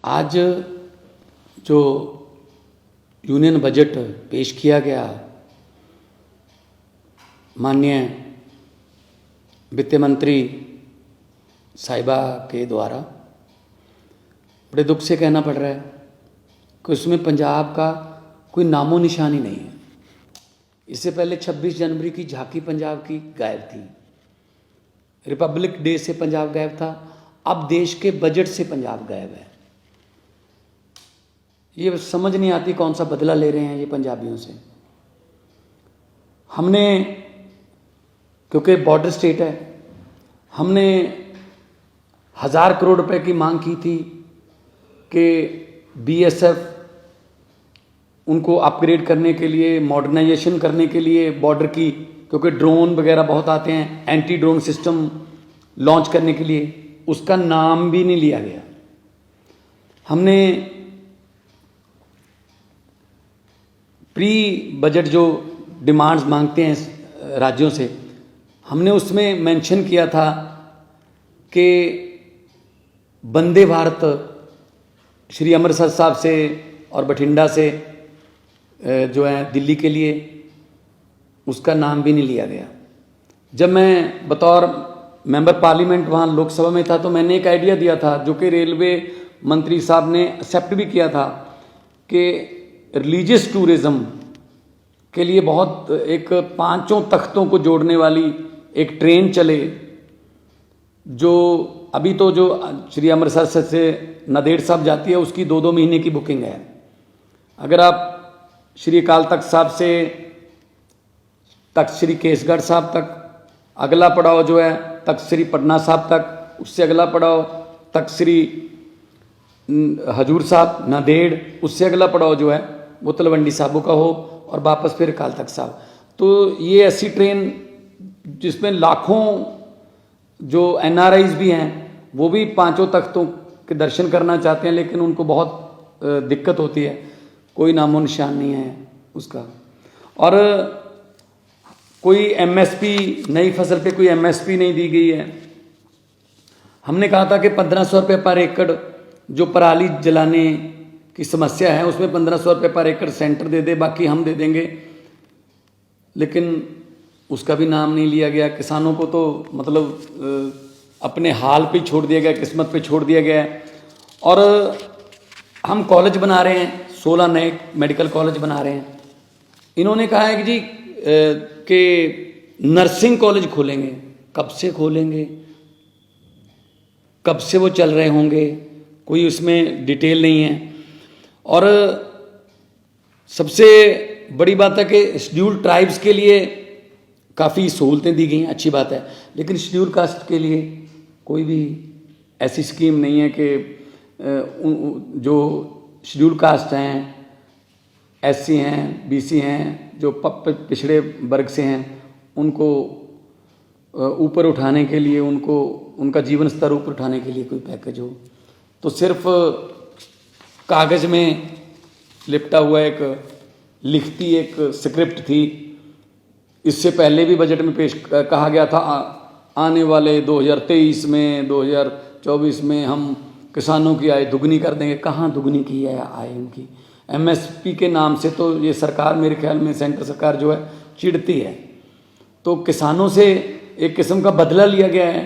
आज जो union budget पेश किया गया माननीय वित्त मंत्री साहिबा के द्वारा, बड़े दुख से कहना पड़ रहा है कि उसमें पंजाब का कोई नामो निशान ही नहीं है। इससे पहले 26 जनवरी की झांकी पंजाब की गायब थी, रिपब्लिक डे से पंजाब गायब था, अब देश के बजट से पंजाब गायब है। ये समझ नहीं आती कौन सा बदला ले रहे हैं ये पंजाबियों से। हमने, क्योंकि बॉर्डर स्टेट है, हमने 1000 करोड़ रुपए की मांग की थी कि बीएसएफ उनको अपग्रेड करने के लिए, मॉडर्नाइजेशन करने के लिए बॉर्डर की, क्योंकि ड्रोन वगैरह बहुत आते हैं, एंटी ड्रोन सिस्टम लॉन्च करने के लिए, उसका नाम भी नहीं लिया गया। हमने प्री बजट जो डिमांड्स मांगते हैं राज्यों से, हमने उसमें मेंशन किया था कि वंदे भारत श्री अमृतसर साहब से और बठिंडा से जो है दिल्ली के लिए, उसका नाम भी नहीं लिया गया। जब मैं बतौर मेंबर पार्लियामेंट वहाँ लोकसभा में था तो मैंने एक आइडिया दिया था जो कि रेलवे मंत्री साहब ने एक्सेप्ट भी किया था कि रिलीजियस टूरिज्म के लिए बहुत एक 5 तख्तों को जोड़ने वाली एक ट्रेन चले, जो अभी तो जो श्री अमृतसर से नांदेड़ साहब जाती है उसकी 2-2 महीने की बुकिंग है। अगर आप श्री अकाल तख्त साहब से तख्त श्री केसगढ़ साहब तक, अगला पड़ाव जो है तख्त श्री पटना साहब तक, उससे अगला पड़ाव तख्त श्री हजूर साहब नांदेड़, उससे अगला पड़ाव जो है वो तलवंडी साबो का हो और वापस फिर अकाल तख्त साहब। तो ये ऐसी ट्रेन जिसमें लाखों जो एनआरआईज भी हैं वो भी 5 तख्तों के दर्शन करना चाहते हैं, लेकिन उनको बहुत दिक्कत होती है, कोई नामो निशान नहीं है उसका। और कोई एमएसपी, नई फसल पे कोई एमएसपी नहीं दी गई है। हमने कहा था कि 1500 रुपये पर एकड़ जो पराली जलाने की समस्या है उसमें 1500 रुपये पर एकड़ सेंटर दे दे, बाकी हम दे देंगे, लेकिन उसका भी नाम नहीं लिया गया। किसानों को तो मतलब अपने हाल पे छोड़ दिया गया, किस्मत पे छोड़ दिया गया है। और हम कॉलेज बना रहे हैं, 16 नए मेडिकल कॉलेज बना रहे हैं। इन्होंने कहा है कि जी कि नर्सिंग कॉलेज खोलेंगे, कब से खोलेंगे, कब से वो चल रहे होंगे, कोई उसमें डिटेल नहीं है। और सबसे बड़ी बात है कि शेड्यूल्ड ट्राइब्स के लिए काफ़ी सहूलतें दी गई हैं, अच्छी बात है, लेकिन शेड्यूल कास्ट के लिए कोई भी ऐसी स्कीम नहीं है कि जो शेड्यूल कास्ट हैं, एससी हैं, बीसी हैं, जो पिछड़े वर्ग से हैं, उनको ऊपर उठाने के लिए, उनको उनका जीवन स्तर ऊपर उठाने के लिए कोई पैकेज हो। तो सिर्फ कागज़ में लिपटा हुआ एक लिखती एक स्क्रिप्ट थी। इससे पहले भी बजट में पेश कहा गया था आने वाले 2023 में, 2024 में हम किसानों की आय दुगनी कर देंगे। कहाँ दुगनी की है आय उनकी? एमएसपी के नाम से तो ये सरकार, मेरे ख्याल में सेंटर सरकार जो है चिढ़ती है। तो किसानों से एक किस्म का बदला लिया गया है,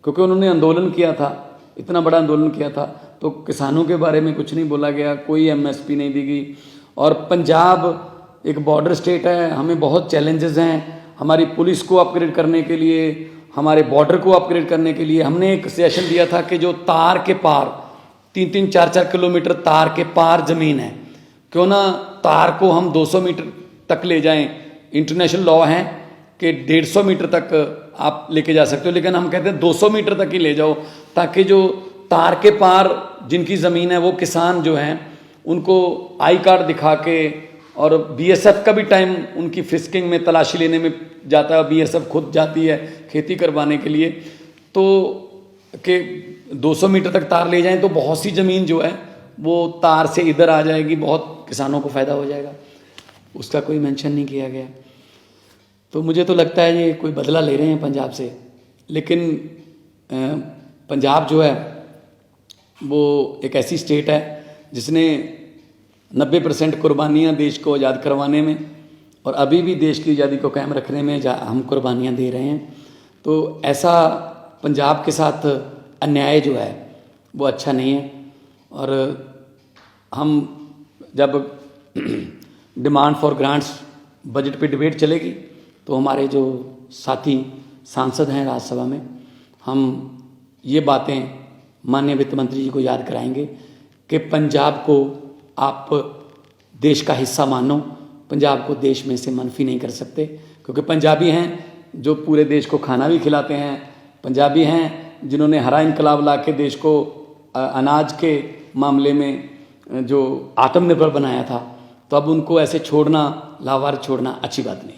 क्योंकि उन्होंने आंदोलन किया था, इतना बड़ा आंदोलन किया था, तो किसानों के बारे में कुछ नहीं बोला गया, कोई एमएसपी नहीं दी गई। और पंजाब एक बॉर्डर स्टेट है, हमें बहुत चैलेंजेस हैं हमारी पुलिस को अपग्रेड करने के लिए, हमारे बॉर्डर को अपग्रेड करने के लिए। हमने एक सजेशन दिया था कि जो तार के पार 3-3, 4-4 किलोमीटर तार के पार ज़मीन है, क्यों ना तार को हम 200 मीटर तक ले जाएं। इंटरनेशनल लॉ है कि 150 मीटर तक आप लेके जा सकते हो, लेकिन हम कहते हैं 200 मीटर तक ही ले जाओ, ताकि जो तार के पार जिनकी ज़मीन है वो किसान जो हैं उनको आई कार्ड दिखा के, और बीएसएफ का भी टाइम उनकी फिस्किंग में, तलाशी लेने में जाता है, बीएसएफ खुद जाती है खेती करवाने के लिए, तो कि 200 मीटर तक तार ले जाएं तो बहुत सी ज़मीन जो है वो तार से इधर आ जाएगी, बहुत किसानों को फ़ायदा हो जाएगा। उसका कोई मेंशन नहीं किया गया। तो मुझे तो लगता है ये कोई बदला ले रहे हैं पंजाब से, लेकिन पंजाब जो है वो एक ऐसी स्टेट है जिसने 90% कुर्बानियाँ देश को आज़ाद करवाने में और अभी भी देश की आज़ादी को कायम रखने में हम कुर्बानियाँ दे रहे हैं। तो ऐसा पंजाब के साथ अन्याय जो है वो अच्छा नहीं है। और हम जब डिमांड फॉर ग्रांट्स बजट पे डिबेट चलेगी तो हमारे जो साथी सांसद हैं राज्यसभा में, हम ये बातें माननीय वित्त मंत्री जी को याद कराएंगे कि पंजाब को आप देश का हिस्सा मानो, पंजाब को देश में से मनफी नहीं कर सकते, क्योंकि पंजाबी हैं जो पूरे देश को खाना भी खिलाते हैं, पंजाबी हैं जिन्होंने हरा इनकलाब ला के देश को अनाज के मामले में जो आत्मनिर्भर बनाया था। तो अब उनको ऐसे छोड़ना, लावार छोड़ना अच्छी बात नहीं।